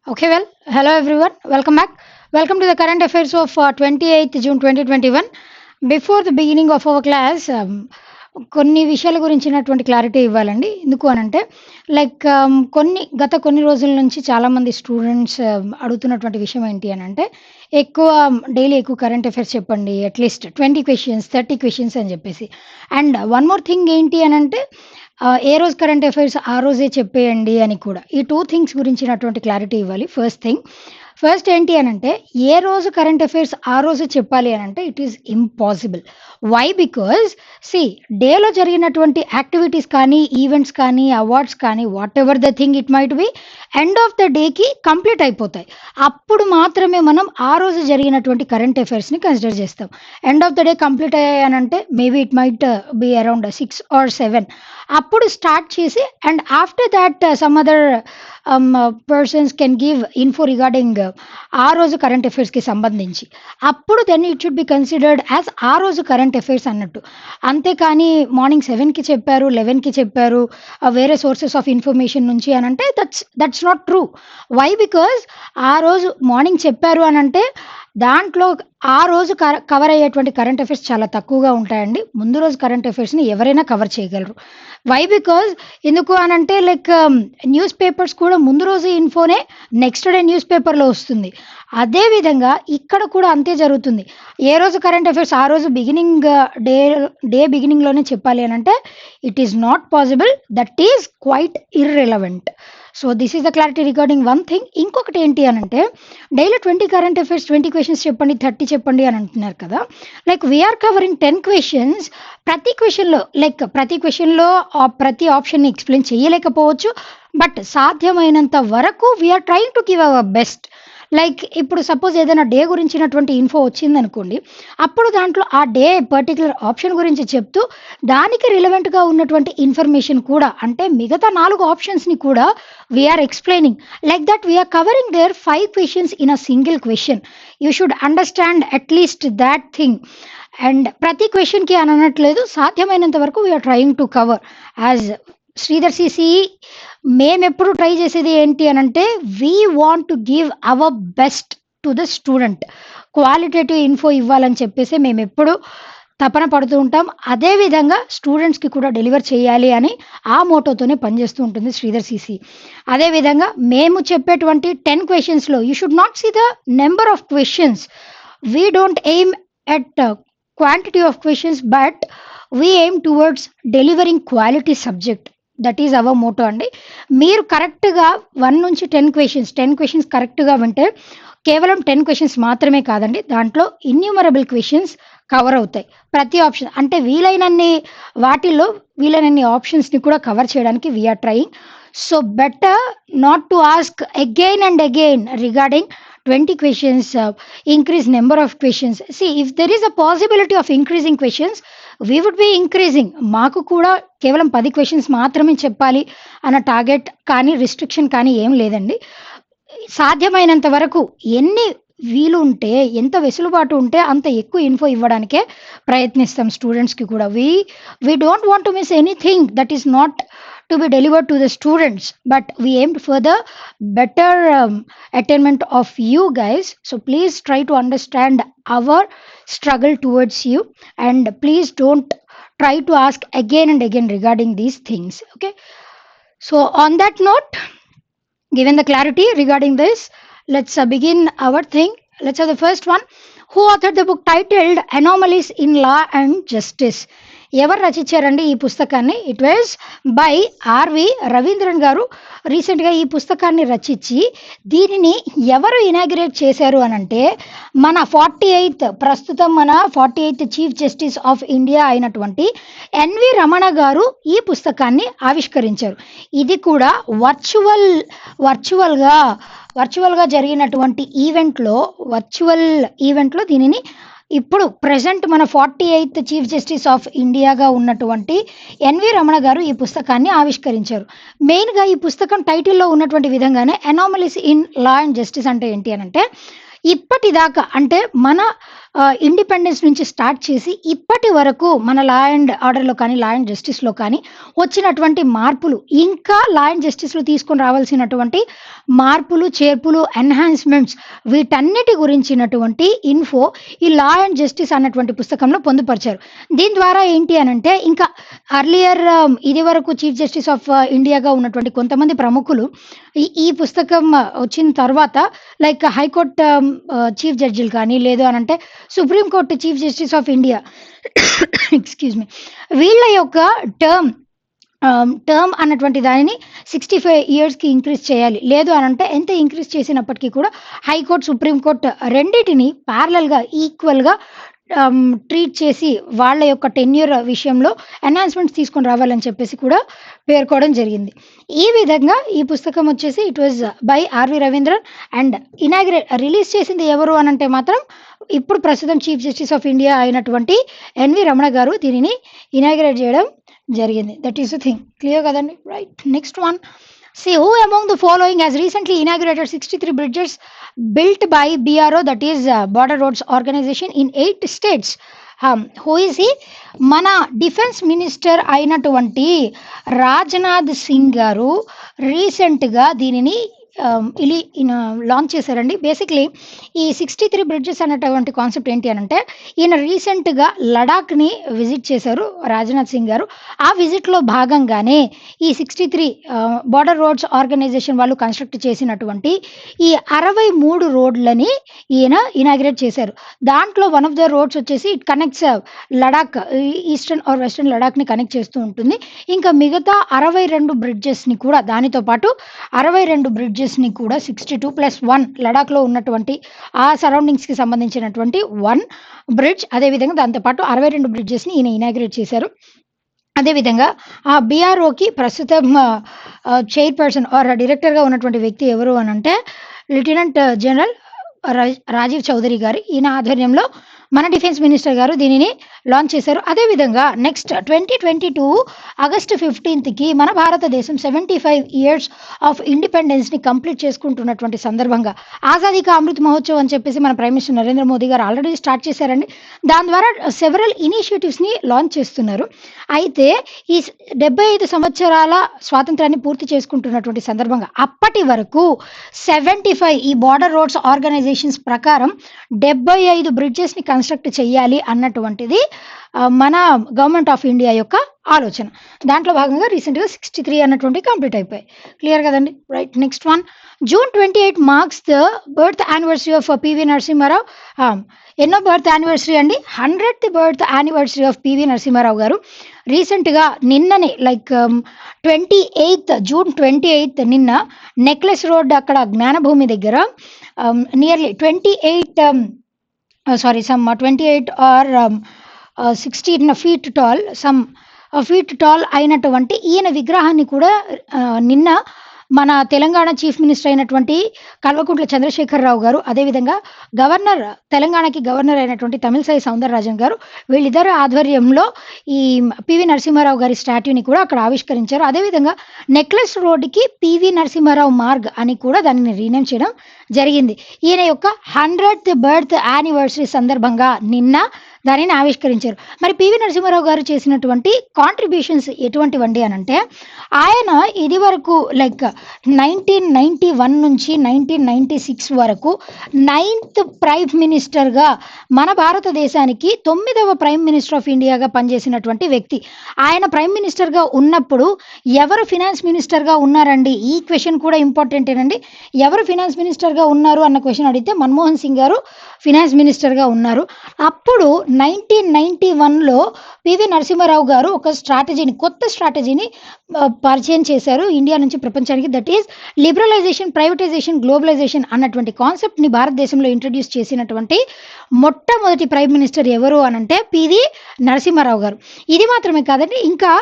Okay, well, hello everyone. Welcome back. Welcome to the current affairs of 28th June 2021. Before the beginning of our class, కొన్ని విషయాల గురించినటువంటి clarity ఇవ్వాలండి. ఎందుకు అనంటే like కొన్ని రోజుల నుంచి చాలామంది స్టూడెంట్స్ అడుగుతున్నటువంటి విషయం ఏంటి అనంటే ఎక్కువ డైలీ ఎక్కువ కరెంట్ అఫైర్స్ చెప్పండి. అట్లీస్ట్ 20 క్వెషన్స్, 30 క్వెషన్స్ అని చెప్పేసి. అండ్ వన్ మోర్ థింగ్ ఏంటి అనంటే ఏ రోజు కరెంట్ అఫైర్స్ ఆ రోజే చెప్పేయండి అని కూడా. ఈ 2 థింగ్స్ గురించినటువంటి క్లారిటీ ఇవ్వాలి. ఫస్ట్ ఏంటి అనంటే ఏ రోజు కరెంట్ అఫైర్స్ ఆ రోజే చెప్పాలి అనంటే it is impossible. Why? Because డేలో జరిగినటువంటి యాక్టివిటీస్ కానీ, ఈవెంట్స్ కానీ, అవార్డ్స్ కానీ, whatever the thing it might be end of the డేకి కంప్లీట్ అయిపోతాయి. అప్పుడు మాత్రమే మనం ఆ రోజు జరిగినటువంటి కరెంట్ అఫైర్స్ని కన్సిడర్ చేస్తాం. End of the day complete అయ్యాయనంటే maybe it might be around 6 or 7. అప్పుడు స్టార్ట్ చేసి and after that some other persons can give info regarding ఆ రోజు కరెంట్ అఫైర్స్కి సంబంధించి. అప్పుడు then it should be considered as ఆ రోజు కరెంట్ అఫైర్స్ అన్నట్టు. అంతేకాని మార్నింగ్ 7కి చెప్పారు, 11కి చెప్పారు, వేరే సోర్సెస్ ఆఫ్ ఇన్ఫర్మేషన్ నుంచి అని అంటే that's not true. Why? Because ఆ రోజు మార్నింగ్ చెప్పారు అని అంటే దాంట్లో ఆ రోజు కవర్ అయ్యేటువంటి కరెంట్ అఫైర్స్ చాలా తక్కువగా ఉంటాయండి. ముందు రోజు కరెంట్ అఫైర్స్ని ఎవరైనా కవర్ చేయగలరు. వై? బికాజ్ ఎందుకు అనంటే లైక్ న్యూస్ పేపర్స్ కూడా ముందు రోజు ఇన్ఫోనే నెక్స్ట్ డే న్యూస్ పేపర్లో వస్తుంది. అదేవిధంగా ఇక్కడ కూడా అంతే జరుగుతుంది. ఏ రోజు కరెంట్ అఫైర్స్ ఆ రోజు డే బిగినింగ్లోనే చెప్పాలి అని అంటే it is not possible. That is quite irrelevant. So this is the clarity regarding one thing. ఇంకొకటి ఏంటి అనంటే డైలీ 20 కరెంట్ అఫైర్స్, 20 క్వశ్చన్స్ చెప్పండి, 30 చెప్పండి అని అంటున్నారు కదా. Like we are covering 10 questions. ప్రతి క్వశ్చన్లో ప్రతి ఆప్షన్ని ఎక్స్ప్లెయిన్ చేయలేకపోవచ్చు. బట్ సాధ్యమైనంత వరకు we are trying to give our best. Like ఇప్పుడు సపోజ్ ఏదైనా డే గురించినటువంటి ఇన్ఫో వచ్చిందనుకోండి, అప్పుడు దాంట్లో ఆ డే పర్టికులర్ ఆప్షన్ గురించి చెప్తూ దానికి రిలవెంట్గా ఉన్నటువంటి ఇన్ఫర్మేషన్ కూడా అంటే మిగతా 4 ఆప్షన్స్ని కూడా we're explaining. Like that we're covering their 5 questions in a single question. You should understand at least that thing. And ప్రతి క్వశ్చన్కి అని అనట్లేదు, సాధ్యమైనంత వరకు we're trying to cover. As Sridhar సిసి మేమెప్పుడు ట్రై చేసేది ఏంటి అనంటే we want to give our best to the student. Qualitative info ఇవ్వాలని చెప్పేసి మేము ఎప్పుడు తపన పడుతూ ఉంటాం. అదేవిధంగా స్టూడెంట్స్కి కూడా డెలివర్ చేయాలి అని ఆ మోటోతోనే పనిచేస్తూ ఉంటుంది శ్రీధర్ సిసి. అదేవిధంగా మేము చెప్పేటువంటి 10 క్వశ్చన్స్లో you should not see the number of questions. We don't aim at quantity of questions but we aim towards delivering quality subject. That is our motto అండి. మీరు కరెక్ట్గా 1 నుంచి 10 క్వశ్చన్స్ కరెక్ట్గా వింటే కేవలం 10 క్వశ్చన్స్ మాత్రమే కాదండి, దాంట్లో ఇన్యూమరబుల్ క్వశ్చన్స్ కవర్ అవుతాయి. ప్రతి ఆప్షన్ అంటే వీలైనన్ని ఆప్షన్స్ని కూడా కవర్ చేయడానికి we are trying. So better not to ask again and again regarding 20 questions, increase number of questions. See, if there is a possibility of increasing questions, we would be increasing. మాకు కూడా కేవలం 10 questions మాత్రమే చెప్పాలి అన్న target కానీ restriction కానీ ఏం లేదండి. సాధ్యమైనంత వరకు ఎన్ని వీలు ఉంటే, ఎంత వెసులుబాటు ఉంటే అంత ఎక్కువ ఇన్ఫో ఇవ్వడానికే ప్రయత్నిస్తాం స్టూడెంట్స్కి కూడా. We don't want to miss anything that is not to be delivered to the students, but we aimed for the better attainment of you guys. So please try to understand our struggle towards you and please don't try to ask again and again regarding these things. Okay, so on that note, given the clarity regarding this, let's begin our thing. Let's have the first one. Who authored the book titled Anomalies in Law and Justice? ఎవరు రచించారండి ఈ పుస్తకాన్ని? It was by RV Raveendran గారు. రీసెంట్గా ఈ పుస్తకాన్ని రచించి దీనిని ఎవరు ఇనాగ్రేట్ చేశారు అనంటే ప్రస్తుతం మన 48th chief justice of India అయినటువంటి ఎన్వి రమణ గారు ఈ పుస్తకాన్ని ఆవిష్కరించారు. ఇది కూడా వర్చువల్గా జరిగినటువంటి వర్చువల్ ఈవెంట్లో దీనిని ఇప్పుడు ప్రజెంట్ మన 48th చీఫ్ జస్టిస్ ఆఫ్ ఇండియాగా ఉన్నటువంటి ఎన్వి రమణ గారు ఈ పుస్తకాన్ని ఆవిష్కరించారు. మెయిన్గా ఈ పుస్తకం టైటిల్లో ఉన్నటువంటి విధంగానే anomalies in law and justice అంటే ఏంటి అనంటే ఇప్పటిదాకా అంటే మన ఇండిపెండెన్స్ నుంచి స్టార్ట్ చేసి ఇప్పటి వరకు మన లా అండ్ ఆర్డర్‌లో కానీ, లా అండ్ జస్టిస్‌లో కానీ వచ్చినటువంటి మార్పులు, ఇంకా లా అండ్ జస్టిస్‌లో తీసుకొని రావాల్సినటువంటి మార్పులు, చేర్పులు, ఎన్హాన్స్‌మెంట్స్ వీటన్నిటి గురించినటువంటి ఇన్ఫో ఈ లా అండ్ జస్టిస్ అన్నటువంటి పుస్తకంలో పొందుపరిచారు. దీని ద్వారా ఏంటి అనంటే ఇంకా అర్లియర్ ఇదివరకు చీఫ్ జస్టిస్ ఆఫ్ ఇండియాగా ఉన్నటువంటి కొంతమంది ప్రముఖులు ఈ పుస్తకం వచ్చిన తర్వాత లైక్ హైకోర్ట్ చీఫ్ జడ్జిలు కానీ, లేదు అనంటే supreme court chief justice of India excuse me వీళ్ళ యొక్క టర్మ్ అన్నటువంటి దానిని 65 ఇయర్స్‌కి ఇంక్రీజ్ చేయాలి. లేదు అనంటే ఎంత ఇంక్రీజ్ చేసినప్పటికీ కూడా హైకోర్ట్, సుప్రీం కోర్ట్ రెండిటిని ప్యారలల్‌గా, ఈక్వల్‌గా ట్రీట్ చేసి వాళ్ళ యొక్క టెన్యూర్ విషయంలో ఎన్హాన్స్‌మెంట్స్ తీసుకొని రావాలని చెప్పేసి కూడా పేర్కోవడం జరిగింది. ఈ విధంగా ఈ పుస్తకం వచ్చేసి it was by R V Raveendran and release చేసింది ఎవరు అనంటే మాత్రం ఇప్పుడు ప్రస్తుతం చీఫ్ జస్టిస్ ఆఫ్ ఇండియా అయినటువంటి ఎన్‌వి రమణ గారు దీనిని ఇనాగ్రేట్ చేయడం జరిగింది. That is the thing. Clear కదండి? Right. Next one. See who among the following has recently inaugurated 63 bridges built by BRO, that is Border Roads Organization in 8 states. Who is he? మన defence minister అయినటువంటి రాజ్నాథ్ సింగ్ గారు రీసెంట్గా దీనిని launch చేశారండి. Basically ఈ 63 bridges అనేటువంటి concept ఏంటి అనంటే ఈయన రీసెంట్గా లడాఖ్ని విజిట్ చేశారు రాజ్నాథ్ సింగ్ గారు. ఆ విజిట్లో భాగంగానే ఈ 63 బార్డర్ రోడ్స్ ఆర్గనైజేషన్ వాళ్ళు కన్స్ట్రక్ట్ చేసినటువంటి ఈ 63 రోడ్లని ఈయన ఇనాగ్రేట్ చేశారు. దాంట్లో వన్ ఆఫ్ ద రోడ్స్ వచ్చేసి it connects Ladakh, eastern or western లడాక్ని కనెక్ట్ చేస్తూ ఉంటుంది. ఇంకా మిగతా 62 బ్రిడ్జెస్ని కూడా దానితో పాటు 62 బ్రిడ్జెస్ని కూడా 62+1 లడాఖ్లో ఉన్నటువంటి ఆ సరౌండింగ్స్కి సంబంధించినటువంటి 1 బ్రిడ్జ్, అదేవిధంగా దాంతోపాటు 62 బ్రిడ్జెస్ని ఈయన ఇనాగ్రేట్ చేశారు. అదేవిధంగా ఆ బీఆర్ఓకి ప్రస్తుతం చైర్పర్సన్ ఆర్ డైరెక్టర్గా ఉన్నటువంటి వ్యక్తి ఎవరు అనంటే లెఫ్టినెంట్ జనరల్ రాజీవ్ చౌదరి గారు. ఈయన ఆధ్వర్యంలో మన డిఫెన్స్ మినిస్టర్ గారు దీనిని లాంచ్ చేశారు. అదేవిధంగా నెక్స్ట్ 2022 ఆగస్టు 15కి మన భారతదేశం 75 ఇయర్స్ ఆఫ్ ఇండిపెండెన్స్ని కంప్లీట్ చేసుకుంటున్నటువంటి సందర్భంగా ఆజాదీ కా అమృత్ మహోత్సవ్ అని చెప్పేసి మన ప్రైమ్ మినిస్టర్ నరేంద్ర మోదీ గారు ఆల్రెడీ స్టార్ట్ చేశారండి. దాని ద్వారా సెవరల్ ఇనిషియేటివ్స్ని లాంచ్ చేస్తున్నారు. అయితే ఈ 75 సంవత్సరాల స్వాతంత్రాన్ని పూర్తి చేసుకుంటున్నటువంటి సందర్భంగా అప్పటి వరకు 75 ఈ బార్డర్ రోడ్స్ ఆర్గనైజేషన్స్ ప్రకారం 75 బ్రిడ్జెస్ని కన్స్ట్రక్ట్ చేయాలి అన్నటువంటిది మన గవర్నమెంట్ ఆఫ్ ఇండియా యొక్క ఆలోచన. దాంట్లో భాగంగా రీసెంట్గా 63 అన్నటువంటి కంప్లీట్ అయిపోయాయి. క్లియర్ కదండి? Right. Next one. June 28 marks the birth anniversary of PV Narasimha Rao. ఎన్నో బర్త్ యానివర్సరీ అండి? 100th birth anniversary of PV Narasimha Rao గారు రీసెంట్గా నిన్ననే లైక్ 28 జూన్ నిన్న నెక్లెస్ రోడ్ అక్కడ జ్ఞానభూమి దగ్గర nearly 28 or 16 feet tall, some feet tall అయినటువంటి ఈయన విగ్రహాన్ని కూడా నిన్న మన తెలంగాణ చీఫ్ మినిస్టర్ అయినటువంటి కల్వకుంట్ల చంద్రశేఖరరావు గారు, అదేవిధంగా తెలంగాణకి గవర్నర్ అయినటువంటి తమిళసై సౌందరరాజన్ గారు, వీళ్ళిద్దరు ఆధ్వర్యంలో ఈ పివి నరసింహారావు గారి స్టాట్యూని కూడా అక్కడ ఆవిష్కరించారు. అదేవిధంగా నెక్లెస్ రోడ్డుకి పివి నరసింహారావు మార్గ్ అని కూడా దానిని రీనేమ్ చేయడం జరిగింది. ఈయన యొక్క 100th బర్త్ యానివర్సరీ సందర్భంగా నిన్న దానిని ఆవిష్కరించారు. మరి పివి నరసింహారావు గారు చేసినటువంటి కాంట్రిబ్యూషన్స్ ఎటువంటివండి అనంటే ఆయన ఇది వరకు లైక్ 1991 నుంచి 1996 వరకు 9th ప్రైమ్ మినిస్టర్గా మన భారతదేశానికి 9వ ప్రైమ్ మినిస్టర్ ఆఫ్ ఇండియాగా పనిచేసినటువంటి వ్యక్తి. ఆయన ప్రైమ్ మినిస్టర్గా ఉన్నప్పుడు ఎవరు ఫినాన్స్ మినిస్టర్గా ఉన్నారండి? ఈ క్వశ్చన్ కూడా ఇంపార్టెంటేనండి. ఎవరు ఫినాన్స్ మినిస్టర్గా ఉన్నారు అన్న క్వశ్చన్ అడిగితే మన్మోహన్ సింగ్ గారు ఫినాన్స్ మినిస్టర్గా ఉన్నారు. అప్పుడు 1991లో పివి నరసింహారావు గారు ఒక కొత్త స్ట్రాటజీని పరిచయం చేశారు ఇండియా నుంచి ప్రపంచానికి. That is liberalisation, privatisation, globalisation అన్నటువంటి కాన్సెప్ట్ని భారతదేశంలో ఇంట్రడ్యూస్ చేసినటువంటి మొట్టమొదటి ప్రైమ్ మినిస్టర్ ఎవరు అనంటే పివి నరసింహారావు గారు. ఇది మాత్రమే కాదండి, ఇంకా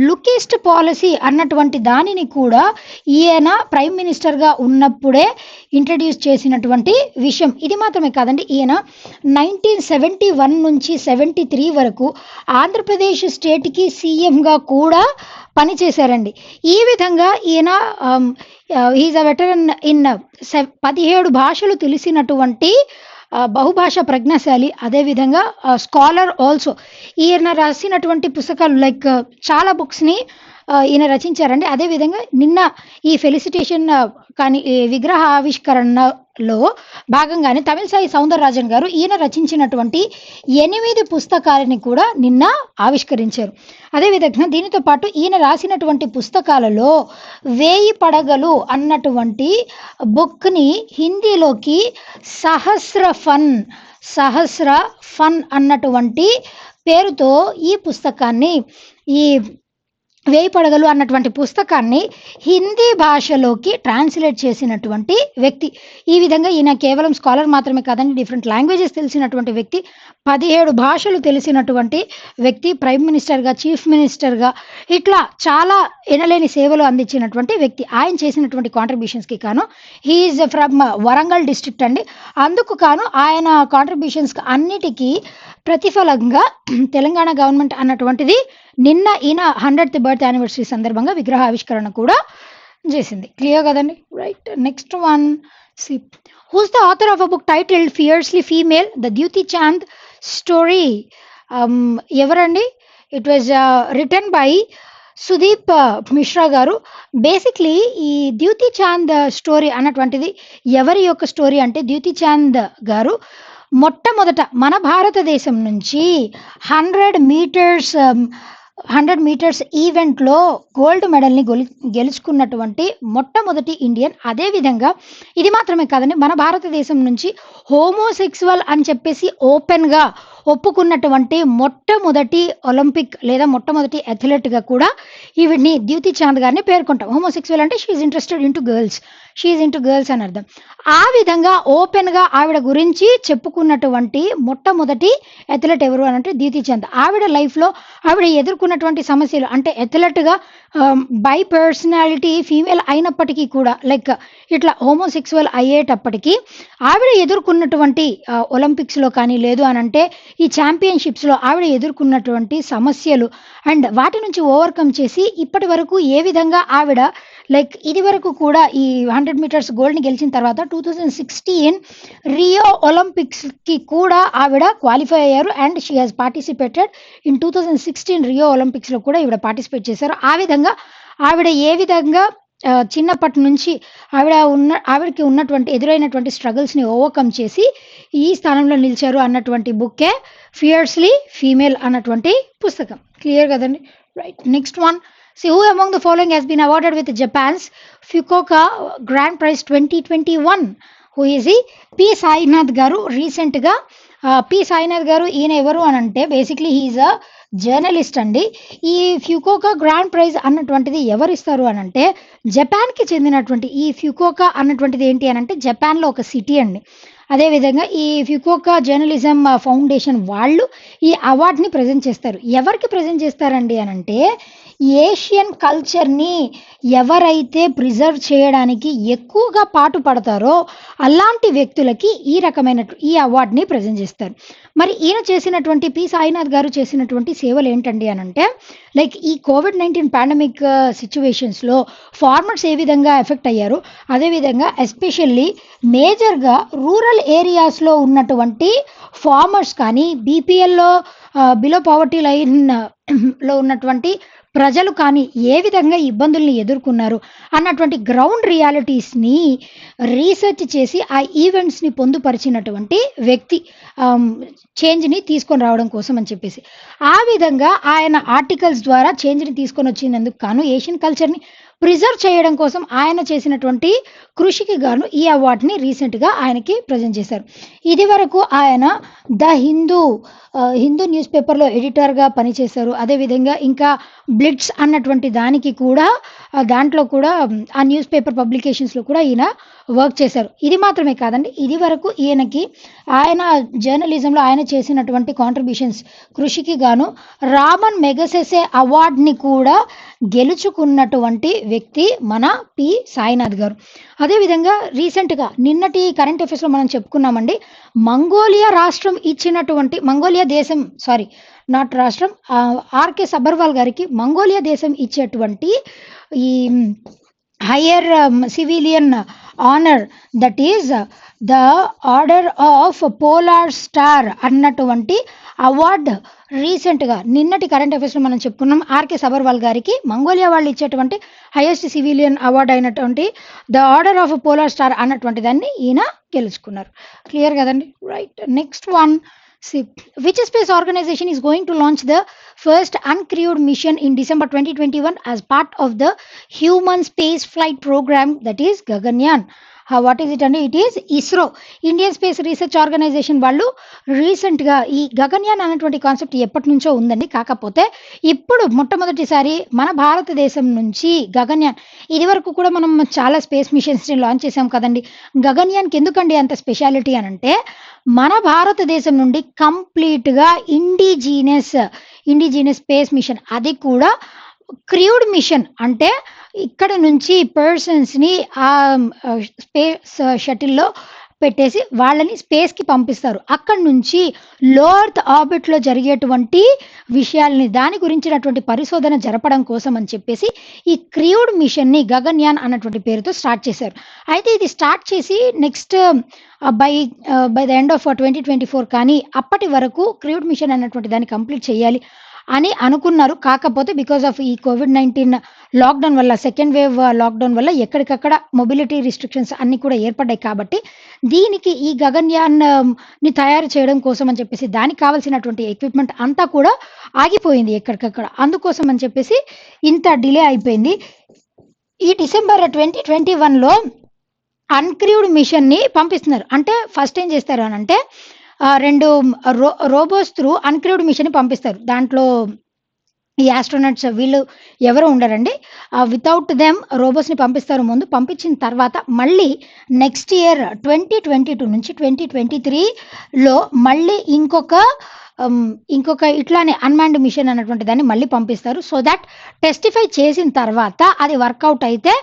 లుకిస్ట్ పాలసీ అన్నటువంటి దానిని కూడా ఈయన ప్రైమ్ మినిస్టర్గా ఉన్నప్పుడే ఇంట్రడ్యూస్ చేసినటువంటి విషయం. ఇది మాత్రమే కాదండి, ఈయన 1971 నుంచి 73 వరకు ఆంధ్రప్రదేశ్ స్టేట్కి సీఎంగా కూడా పని చేశారండి. ఈ విధంగా ఈయన హీఈస్ అ వెటరన్ ఇన్ 17 భాషలు తెలిసినటువంటి బహుభాషా ప్రజ్ఞాశాలి. అదేవిధంగా స్కాలర్ ఆల్సో. ఈయన రాసినటువంటి పుస్తకాలు లైక్ చాలా బుక్స్‌ని ఈయన రచించారండి. అదేవిధంగా నిన్న ఈ ఫెలిసిటేషన్ కానీ ఈ విగ్రహ ఆవిష్కరణలో భాగంగానే తమిళసాయి సౌందరరాజన్ గారు ఈయన రచించినటువంటి 8 పుస్తకాలని కూడా నిన్న ఆవిష్కరించారు. అదేవిధంగా దీనితో పాటు ఈయన రాసినటువంటి పుస్తకాలలో 1000 పడగలు అన్నటువంటి బుక్‌ని హిందీలోకి సహస్ర ఫన్ అన్నటువంటి పేరుతో ఈ పుస్తకాన్ని ఈ 1000 పడగలు అన్నటువంటి పుస్తకాన్ని హిందీ భాషలోకి ట్రాన్స్లేట్ చేసినటువంటి వ్యక్తి. ఈ విధంగా ఈయన కేవలం స్కాలర్ మాత్రమే కాదండి, డిఫరెంట్ లాంగ్వేజెస్ తెలిసినటువంటి వ్యక్తి, 17 భాషలు తెలిసినటువంటి వ్యక్తి, ప్రైమ్ మినిస్టర్గా, చీఫ్ మినిస్టర్గా ఇట్లా చాలా ఎనలేని సేవలు అందించినటువంటి వ్యక్తి. ఆయన చేసినటువంటి కాంట్రిబ్యూషన్స్కి కాను హీఈస్ ఫ్రమ్ వరంగల్ డిస్ట్రిక్ట్ అండి. అందుకు కాను ఆయన కాంట్రిబ్యూషన్స్ అన్నిటికీ ప్రతిఫలంగా తెలంగాణ గవర్నమెంట్ అన్నటువంటిది నిన్న ఈయన 100th బర్త్ యానివర్సరీ సందర్భంగా విగ్రహ ఆవిష్కరణ కూడా చేసింది. క్లియర్ కదండి? Right. Next one, who's the author of a book titled fiercely female the Dutee Chand story? ఎవరండి? It was written by Sudeep Mishra garu. Basically ఈ ద్యుతి చాంద్ స్టోరీ అన్నటువంటిది ఎవరి యొక్క స్టోరీ అంటే, ద్యుతి చాంద్ గారు మొట్టమొదట మన భారతదేశం నుంచి 100 మీటర్స్ ఈవెంట్లో గోల్డ్ మెడల్ని గెలుచుకున్నటువంటి మొట్టమొదటి ఇండియన్. అదేవిధంగా ఇది మాత్రమే కాదండి, మన భారతదేశం నుంచి హోమోసెక్సువల్ అని చెప్పేసి ఓపెన్గా ఒప్పుకున్నటువంటి మొట్టమొదటి ఒలింపిక్ లేదా మొట్టమొదటి అథ్లెట్గా కూడా ఈవిడ్ని ద్యుతి చాంద్ గారిని పేర్కొంటాం. హోమోసెక్సువల్ అంటే షీఈ్ ఇంట్రెస్టెడ్ ఇంటూ గర్ల్స్ అని అర్థం. ఆ విధంగా ఓపెన్గా ఆవిడ గురించి చెప్పుకున్నటువంటి మొట్టమొదటి అథ్లెట్ ఎవరు అని అంటే ద్యుతి చాంద్. ఆవిడ లైఫ్లో ఆవిడ ఎదుర్కొన్నటువంటి సమస్యలు అంటే అథ్లెట్గా బై పర్సనాలిటీ ఫీమేల్ అయినప్పటికీ కూడా లైక్ ఇట్లా హోమోసెక్సువల్ అయ్యేటప్పటికీ ఆవిడ ఎదుర్కొన్నటువంటి ఒలింపిక్స్లో కానీ లేదు అని అంటే ఈ ఛాంపియన్షిప్స్లో ఆవిడ ఎదుర్కొన్నటువంటి సమస్యలు అండ్ వాటి నుంచి ఓవర్కమ్ చేసి ఇప్పటి వరకు ఏ విధంగా ఆవిడ లైక్ ఇది వరకు కూడా ఈ 100 మీటర్స్ గోల్డ్ని గెలిచిన తర్వాత 2016 రియో ఒలింపిక్స్కి కూడా ఆవిడ క్వాలిఫై అయ్యారు and she has participated in 2016 Rio ఒలింపిక్స్లో కూడా ఈవిడ పార్టిసిపేట్ చేశారు. ఆ విధంగా ఆవిడ ఏ విధంగా చిన్నప్పటి నుంచి ఆవిడకి ఉన్నటువంటి ఎదురైనటువంటి స్ట్రగుల్స్ని ఓవర్కమ్ చేసి ఈ స్థానంలో నిలిచారు అన్నటువంటి బుక్కే ఫియర్స్లీ ఫీమేల్ అన్నటువంటి పుస్తకం. క్లియర్ కదండి? Right. Next one, see who among the following has been awarded with Japan's Fukuoka Grand Prize 2021? Who is he? P. Sainath garu. రీసెంట్గా పి సాయినాథ్ గారు ఈయన ఎవరు అని అంటే బేసిక్లీ హీఈస్ అ జర్నలిస్ట్ అండి. ఈ ఫ్యూకోకా గ్రాండ్ ప్రైజ్ అన్నటువంటిది ఎవరు ఇస్తారు అని అంటే జపాన్కి చెందినటువంటి ఈ ఫ్యూకోకా అన్నటువంటిది ఏంటి అని అంటే జపాన్లో ఒక సిటీ అండి. అదేవిధంగా ఈ ఫ్యూకోకా జర్నలిజం ఫౌండేషన్ వాళ్ళు ఈ అవార్డ్ని ప్రజెంట్ చేస్తారు. ఎవరికి ప్రజెంట్ చేస్తారండి అని అంటే ఏషియన్ కల్చర్ని ఎవరైతే ప్రిజర్వ్ చేయడానికి ఎక్కువగా పాటు పడతారో అలాంటి వ్యక్తులకి ఈ రకమైన ఈ అవార్డ్ని ప్రజెంట్ చేస్తారు. మరి ఈయన చేసినటువంటి పి సాయినాథ్ గారు చేసినటువంటి సేవలు ఏంటండి అని అంటే లైక్ ఈ కోవిడ్-19 పాండమిక్ సిచ్యువేషన్స్లో ఫార్మర్స్ ఏ విధంగా ఎఫెక్ట్ అయ్యారు, అదేవిధంగా ఎస్పెషల్లీ మేజర్గా రూరల్ ఏరియాస్లో ఉన్నటువంటి ఫార్మర్స్ కానీ బీపీఎల్లో బిలో పావర్టీ లైన్లో ఉన్నటువంటి ప్రజలు కానీ ఏ విధంగా ఇబ్బందుల్ని ఎదుర్కొన్నారు అన్నటువంటి గ్రౌండ్ రియాలిటీస్ని రీసెర్చ్ చేసి ఆ ఈవెంట్స్ని పొందుపరిచినటువంటి వ్యక్తి చేంజ్ని తీసుకొని రావడం కోసం అని చెప్పేసి ఆ విధంగా ఆయన ఆర్టికల్స్ ద్వారా చేంజ్ని తీసుకొని వచ్చినందుకు గాను ఏషియన్ కల్చర్ని ప్రిజర్వ్ చేయడం కోసం ఆయన చేసినటువంటి కృషికి గాను ఈ అవార్డుని రీసెంట్గా ఆయనకి ప్రజెంట్ చేశారు. ఇది వరకు ఆయన ద హిందూ న్యూస్ పేపర్లో ఎడిటర్గా పనిచేశారు. అదేవిధంగా ఇంకా బ్లిట్స్ అన్నటువంటి దానికి కూడా దాంట్లో కూడా ఆ న్యూస్ పేపర్ పబ్లికేషన్స్లో కూడా ఈయన వర్క్ చేశారు. ఇది మాత్రమే కాదండి, ఇది వరకు ఈయనకి ఆయన జర్నలిజంలో ఆయన చేసినటువంటి కాంట్రిబ్యూషన్స్ కృషికి గాను రామన్ మెగసెసే అవార్డ్ని కూడా గెలుచుకున్నటువంటి వ్యక్తి మన పి సాయినాథ్ గారు. అదేవిధంగా రీసెంట్గా నిన్నటి కరెంట్ అఫైర్స్లో మనం చెప్పుకున్నామండి, మంగోలియా దేశం, సారీ నాట్ రాష్ట్రం, ఆర్కే సబర్వాల్ గారికి మంగోలియా దేశం ఇచ్చేటువంటి ఈ higher civilian honour, that is the order of polar star అన్నటువంటి అవార్డ్ రీసెంట్గా నిన్నటి కరెంట్ అఫైర్స్లో మనం చెప్పుకున్నాం. ఆర్కే సబర్వాల్ గారికి మంగోలియా వాళ్ళు ఇచ్చేటువంటి హైయెస్ట్ సివిలియన్ అవార్డ్ అయినటువంటి the order of polar star అన్నటువంటి దాన్ని ఈయన గెలుచుకున్నారు. క్లియర్ కదండి? Right. Next one, see which space organization is going to launch the first uncrewed mission in December 2021 as part of the human space flight program, that is Gaganyaan. What is it అండి? It is ISRO, Indian space research organisation వాళ్ళు రీసెంట్గా ఈ గగన్యాన్ అనేటువంటి concept ఎప్పటి నుంచో ఉందండి. కాకపోతే ఇప్పుడు మొట్టమొదటిసారి మన భారతదేశం నుంచి గగన్యాన్, ఇది వరకు కూడా మనం చాలా స్పేస్ మిషన్స్ని లాంచ్ చేసాం కదండి. గగన్యాన్కి ఎందుకండి అంత స్పెషాలిటీ అని అంటే, మన భారతదేశం నుండి కంప్లీట్గా ఇండిజీనియస్ స్పేస్ మిషన్, అది కూడా క్రూడ్ మిషన్, అంటే ఇక్కడ నుంచి పర్సన్స్ని ఆ స్పేస్ షటిల్లో పెట్టేసి వాళ్ళని స్పేస్కి పంపిస్తారు. అక్కడి నుంచి లో ఎర్త్ ఆర్బిట్లో జరిగేటువంటి విషయాల్ని, దాని గురించినటువంటి పరిశోధన జరపడం కోసం అని చెప్పేసి ఈ క్రూడ్ మిషన్ని గగన్యాన్ అన్నటువంటి పేరుతో స్టార్ట్ చేశారు. అయితే ఇది స్టార్ట్ చేసి next by the end of 2024 కానీ అప్పటి వరకు క్రూడ్ మిషన్ అన్నటువంటి దాన్ని కంప్లీట్ చేయాలి అని అనుకున్నారు. కాకపోతే బికాజ్ ఆఫ్ ఈ COVID-19 లాక్డౌన్ వల్ల, సెకండ్ వేవ్ లాక్డౌన్ వల్ల ఎక్కడికక్కడ మొబిలిటీ రిస్ట్రిక్షన్స్ అన్నీ కూడా ఏర్పడ్డాయి. కాబట్టి దీనికి ఈ గగన్యాన్ని తయారు చేయడం కోసం అని చెప్పేసి దానికి కావాల్సినటువంటి ఎక్విప్మెంట్ అంతా కూడా ఆగిపోయింది ఎక్కడికక్కడ. అందుకోసం అని చెప్పేసి ఇంత డిలే అయిపోయింది. ఈ డిసెంబర్ 2021లో అన్క్రూడ్ మిషన్ని పంపిస్తున్నారు. అంటే ఫస్ట్ ఏం చేస్తారు అని అంటే, 2 రోబోస్ త్రూ అన్క్రూడ్ మిషన్ పంపిస్తారు. దాంట్లో ఈ ఆస్ట్రోనట్స్ వీళ్ళు ఎవరు ఉండరండి. వితౌట్ దెమ్ రోబోస్ని పంపిస్తారు. ముందు పంపించిన తర్వాత మళ్ళీ నెక్స్ట్ ఇయర్ 2022 నుంచి 2023లో మళ్ళీ ఇంకొక ఇట్లానే అన్మాన్డ్ మిషన్ అన్నటువంటి దాన్ని మళ్ళీ పంపిస్తారు. సో దట్ టెస్టిఫై చేసిన తర్వాత అది వర్కౌట్ అయితే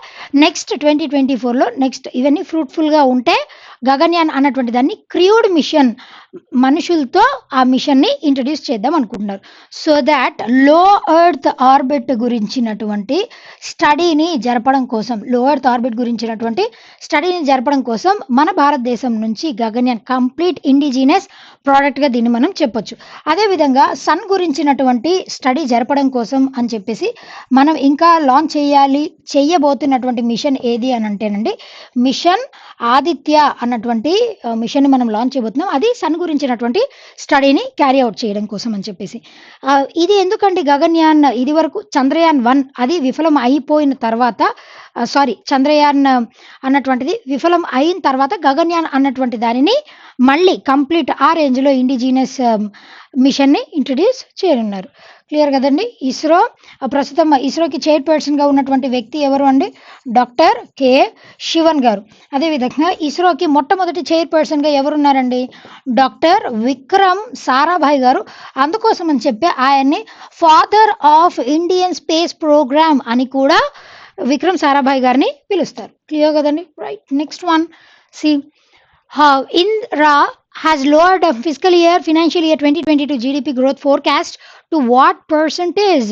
నెక్స్ట్ 2024లో నెక్స్ట్ ఇవన్నీ ఫ్రూట్ఫుల్గా ఉంటే గగన్యాన్ అన్నటువంటి దాన్ని క్రూడ్ మిషన్, మనుషులతో ఆ మిషన్ని ఇంట్రడ్యూస్ చేద్దాం అనుకుంటున్నారు. సో దాట్ లో ఎర్త్ ఆర్బిట్ గురించినటువంటి స్టడీని జరపడం కోసం మన భారతదేశం నుంచి గగన్యాన్ కంప్లీట్ ఇండిజినస్ ప్రోడక్ట్గా దీన్ని మనం చెప్పొచ్చు. అదేవిధంగా సన్ గురించినటువంటి స్టడీ జరపడం కోసం అని చెప్పేసి మనం ఇంకా లాంచ్ చేయబోతున్నటువంటి మిషన్ ఏది అని అంటేనండి, మిషన్ ఆదిత్య అన్నటువంటి మిషన్ మనం లాంచ్ చేయబోతున్నాం. అది సన్ గురించినటువంటి స్టడీని క్యారీ అవుట్ చేయడం కోసం అని చెప్పేసి. ఇది ఎందుకంటే గగన్యాన్ ఇది వరకు చంద్రయాన్ 1 అది విఫలం అయిపోయిన తర్వాత, చంద్రయాన్ అన్నటువంటిది విఫలం అయిన తర్వాత గగన్యాన్ అన్నటువంటి దానిని మళ్ళీ కంప్లీట్ ఆ రేంజ్లో ఇండిజీనియస్ మిషన్ని ఇంట్రడ్యూస్ చేయనున్నారు. క్లియర్ కదండి? ప్రస్తుతం ఇస్రోకి చైర్పర్సన్గా ఉన్నటువంటి వ్యక్తి ఎవరు అండి? డాక్టర్ కె శివన్ గారు. అదేవిధంగా ఇస్రోకి మొట్టమొదటి చైర్పర్సన్గా ఎవరున్నారండి? డాక్టర్ విక్రమ్ సారాభాయ్ గారు. అందుకోసం అని చెప్పి ఆయన్ని father of Indian space programme అని కూడా విక్రమ్ సారాభాయ్ గారిని పిలుస్తారు. క్లియర్ కదండి? Right. Next one, INRA has lowered fiscal year financial year 2022 GDP growth forecast to what percentage?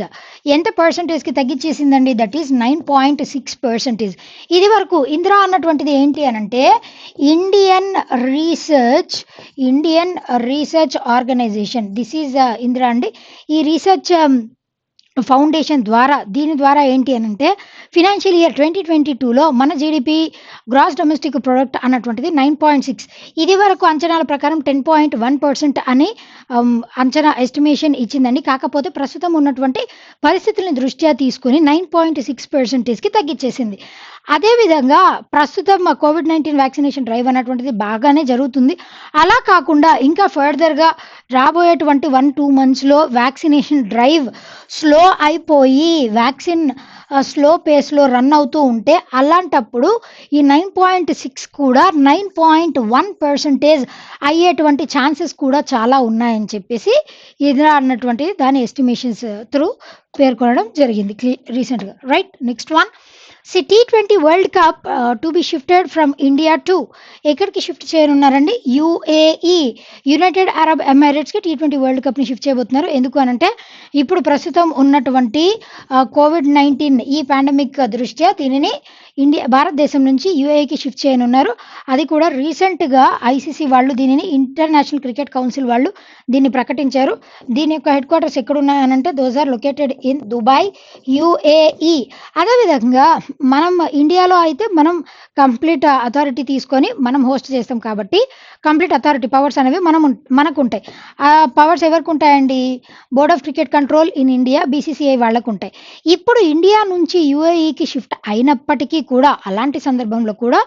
ఎంత పర్సంటేజ్కి తగ్గించేసిందండి? That is 9.6%. ఇది వరకు ఇంద్రా అన్నటువంటిది ఏంటి అని అంటే Indian research organisation. This is Indra అండి. ఈ రీసెర్చ్ ఫౌండేషన్ ద్వారా, దీని ద్వారా ఏంటి అని అంటే ఫినాన్షియల్ ఇయర్ 2022లో మన జీడిపి గ్రాస్ డొమెస్టిక్ ప్రొడక్ట్ అన్నటువంటిది 9.6, ఇది వరకు అంచనాల ప్రకారం 10.1% అని అంచనా ఎస్టిమేషన్ ఇచ్చిందండి. కాకపోతే ప్రస్తుతం ఉన్నటువంటి పరిస్థితులను దృష్ట్యా తీసుకుని 9.6%కి తగ్గించేసింది. అదేవిధంగా ప్రస్తుతం COVID-19 వ్యాక్సినేషన్ డ్రైవ్ అన్నటువంటిది బాగానే జరుగుతుంది. అలా కాకుండా ఇంకా ఫర్దర్గా రాబోయేటువంటి 1-2 monthsలో వ్యాక్సినేషన్ డ్రైవ్ స్లో అయిపోయి వ్యాక్సిన్ స్లో పేస్లో రన్ అవుతూ ఉంటే, అలాంటప్పుడు ఈ 9.6 కూడా 9.1% అయ్యేటువంటి ఛాన్సెస్ కూడా చాలా ఉన్నాయని చెప్పేసి ఇది అన్నటువంటి దాని ఎస్టిమేషన్స్ త్రూ పేర్కొనడం జరిగింది రీసెంట్గా. Right. Next one, T20 world cup to be shifted from India to ఎక్కడికి షిఫ్ట్ చేయనున్నారండి? యుఏఈ, యునైటెడ్ అరబ్ ఎమిరేట్స్కి T20 వరల్డ్ కప్ని షిఫ్ట్ చేయబోతున్నారు. ఎందుకు అనంటే ఇప్పుడు ప్రస్తుతం ఉన్నటువంటి కోవిడ్-19 ఈ పాండమిక్ దృష్ట్యా దీనిని భారతదేశం నుంచి యుఏఈకి షిఫ్ట్ చేయనున్నారు. అది కూడా రీసెంట్గా ఐసీసీ వాళ్ళు దీనిని ఇంటర్నేషనల్ క్రికెట్ కౌన్సిల్ వాళ్ళు దీన్ని ప్రకటించారు. దీని యొక్క హెడ్ క్వార్టర్స్ ఎక్కడున్నాయనంటే those are located in Dubai, UAE. అదేవిధంగా మనం ఇండియాలో అయితే మనం కంప్లీట్ అథారిటీ తీసుకొని మనం హోస్ట్ చేస్తాం కాబట్టి కంప్లీట్ అథారిటీ పవర్స్ అనేవి మనకు ఉంటాయి. ఆ పవర్స్ ఎవరికి ఉంటాయండి? Board of cricket control in India, BCCI వాళ్ళకు ఉంటాయి. ఇప్పుడు ఇండియా నుంచి యుఏఈకి షిఫ్ట్ అయినప్పటికీ కూడా అలాంటి సందర్భంలో కూడా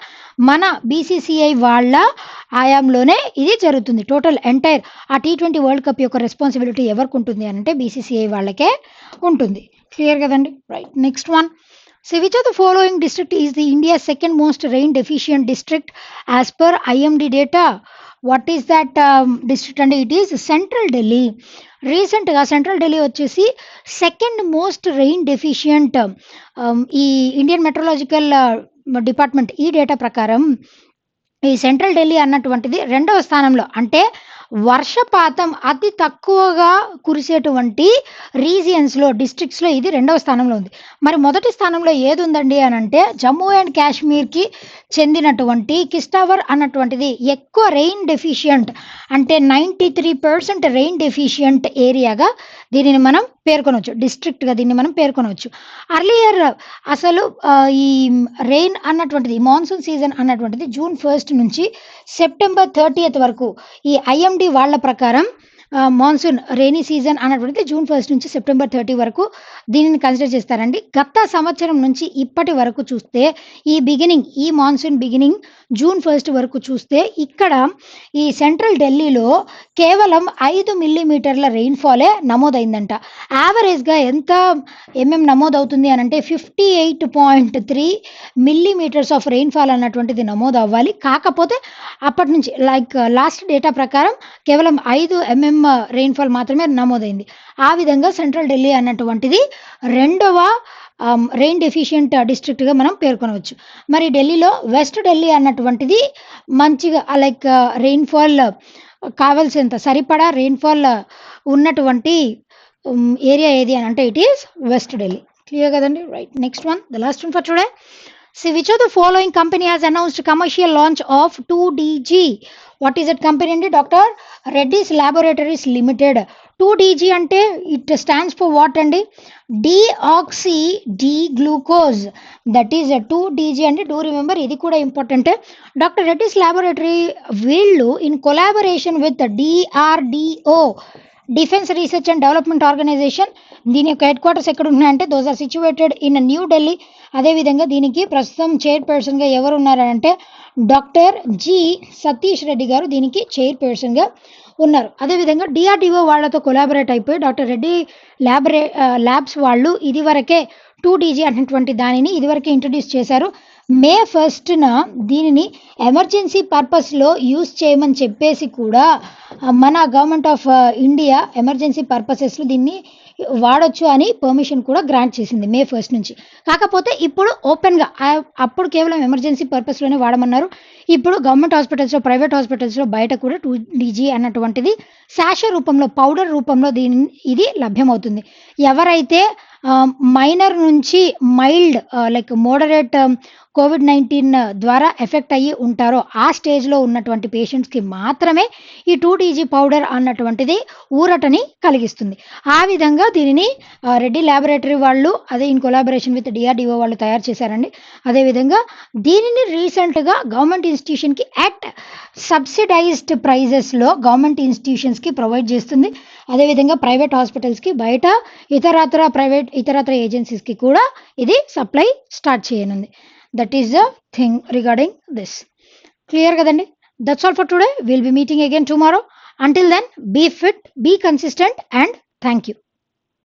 మన బీసీసీఐ వాళ్ళ ఆయాంలోనే ఇది జరుగుతుంది. టోటల్ ఎంటైర్ ఆ T20 వరల్డ్ కప్ యొక్క రెస్పాన్సిబిలిటీ ఎవరికి ఉంటుంది అంటే బీసీసీఐ వాళ్ళకే ఉంటుంది. క్లియర్ కదండి? Right. Next one. So which of the following district is the India's second most rain deficient district as per IMD data? What is that district? And it is Central Delhi. రీసెంట్గా central Delhi వచ్చేసి second most rain deficient. ఈ Indian metrological department ఈ data ప్రకారం ఈ central Delhi అన్నటువంటిది రెండవ స్థానంలో, అంటే వర్షపాతం అతి తక్కువగా కురిసేటువంటి రీజియన్స్లో, డిస్ట్రిక్ట్స్లో ఇది రెండవ స్థానంలో ఉంది. మరి మొదటి స్థానంలో ఏది ఉందండి అని అంటే జమ్మూ అండ్ కాశ్మీర్కి చెందినటువంటి కిస్టావర్ అన్నటువంటిది ఎక్కువ రెయిన్ డెఫిషియంట్, అంటే 93% రెయిన్ డెఫిషియంట్ ఏరియాగా దీనిని మనం పేర్కొనవచ్చు, డిస్ట్రిక్ట్గా దీన్ని మనం పేర్కొనవచ్చు. అర్లియర్ అసలు ఈ రెయిన్ అన్నటువంటిది మాన్సూన్ సీజన్ అన్నటువంటిది జూన్ 1 నుంచి సెప్టెంబర్ 30 వరకు ఈ ఐఎండి వాళ్ళ ప్రకారం మాన్సూన్ రెయినీ సీజన్ అన్నటువంటిది జూన్ 1 నుంచి సెప్టెంబర్ 30 వరకు దీనిని కన్సిడర్ చేస్తారండి. గత సంవత్సరం నుంచి ఇప్పటి వరకు చూస్తే ఈ మాన్సూన్ బిగినింగ్ జూన్ 1 వరకు చూస్తే ఇక్కడ ఈ సెంట్రల్ ఢిల్లీలో కేవలం 5 మిల్లీమీటర్ల రెయిన్ఫాలే నమోదైందంట. యావరేజ్గా ఎంత నమోదవుతుంది అని అంటే 58.3 మిల్లీమీటర్స్ ఆఫ్ రెయిన్ఫాల్ అన్నటువంటిది నమోదు అవ్వాలి. కాకపోతే అప్పటి నుంచి లాస్ట్ డేటా ప్రకారం కేవలం 5 రెయిన్ఫాల్ మాత్రమే నమోదైంది. ఆ విధంగా సెంట్రల్ ఢిల్లీ అన్నటువంటిది రెండవ రెయిన్ డెఫిషియంట్ డిస్ట్రిక్ట్గా మనం పేర్కొనవచ్చు. మరి ఢిల్లీలో వెస్ట్ ఢిల్లీ అన్నటువంటిది మంచిగా రెయిన్ఫాల్ కావాల్సినంత సరిపడా రెయిన్ఫాల్ ఉన్నటువంటి ఏరియా ఏది అని అంటే it is west Delhi. Clear కదండి? Right. Next one, the last one for today. See which of the following company has announced commercial launch of 2DG? What is that company అండి? Doctor Reddy's laboratories limited. 2DG అంటే it stands for what అండి? Deoxy D glucose. That is 2DG అంటే do remember, ఇది కూడా important. Doctor Reddy's laboratory వీళ్ళు in collaboration with DRDO, defence research and development organisation, దీని యొక్క head క్వార్టర్స్ ఎక్కడ ఉన్నాయంటే those are situated in New Delhi. అదేవిధంగా దీనికి ప్రస్తుతం చైర్పర్సన్గా ఎవరు ఉన్నారంటే డాక్టర్ జి సతీష్ రెడ్డి గారు దీనికి చైర్పర్సన్గా ఉన్నారు. అదేవిధంగా డిఆర్డిఓ వాళ్ళతో కొలాబరేట్ అయిపోయి డాక్టర్ రెడ్డి ల్యాబ్స్ వాళ్ళు ఇదివరకే 2DG అనేటువంటి దానిని ఇదివరకే ఇంట్రడ్యూస్ చేశారు. మే 1న దీనిని ఎమర్జెన్సీ పర్పస్లో యూజ్ చేయమని చెప్పేసి కూడా మన గవర్నమెంట్ ఆఫ్ ఇండియా ఎమర్జెన్సీ పర్పసెస్లో దీన్ని వాడొచ్చు అని పర్మిషన్ కూడా గ్రాంట్ చేసింది మే 1 నుంచి. కాకపోతే ఇప్పుడు ఓపెన్గా, అప్పుడు కేవలం ఎమర్జెన్సీ పర్పస్లోనే వాడమన్నారు. ఇప్పుడు గవర్నమెంట్ హాస్పిటల్స్లో, ప్రైవేట్ హాస్పిటల్స్లో బయట కూడా 2DG అన్నటువంటిది శాష రూపంలో, పౌడర్ రూపంలో ఇది లభ్యమవుతుంది. ఎవరైతే మైనర్ నుంచి మైల్డ్ మోడరేట్ కోవిడ్-19 ద్వారా ఎఫెక్ట్ అయ్యి ఉంటారో ఆ స్టేజ్లో ఉన్నటువంటి పేషెంట్స్కి మాత్రమే ఈ 2DG పౌడర్ అన్నటువంటిది ఊరటని కలిగిస్తుంది. ఆ విధంగా దీనిని రెడ్డి ల్యాబొరేటరీ వాళ్ళు అదే ఇన్ కొలాబరేషన్ విత్ డిఆర్డిఓ వాళ్ళు తయారు చేశారండి. అదేవిధంగా దీనిని రీసెంట్గా గవర్నమెంట్ ఇన్స్టిట్యూషన్కి అట్ సబ్సిడైజ్డ్ ప్రైజెస్లో గవర్నమెంట్ ఇన్స్టిట్యూషన్స్కి ప్రొవైడ్ చేస్తుంది. అదేవిధంగా ప్రైవేట్ హాస్పిటల్స్కి, బయట ఇతరత్ర ఏజెన్సీస్కి కూడా ఇది సప్లై స్టార్ట్ చేయనుంది. That is the thing regarding this. Clear kadandi? That's all for today. We'll be meeting again tomorrow. Until then, be fit, be consistent, and thank you.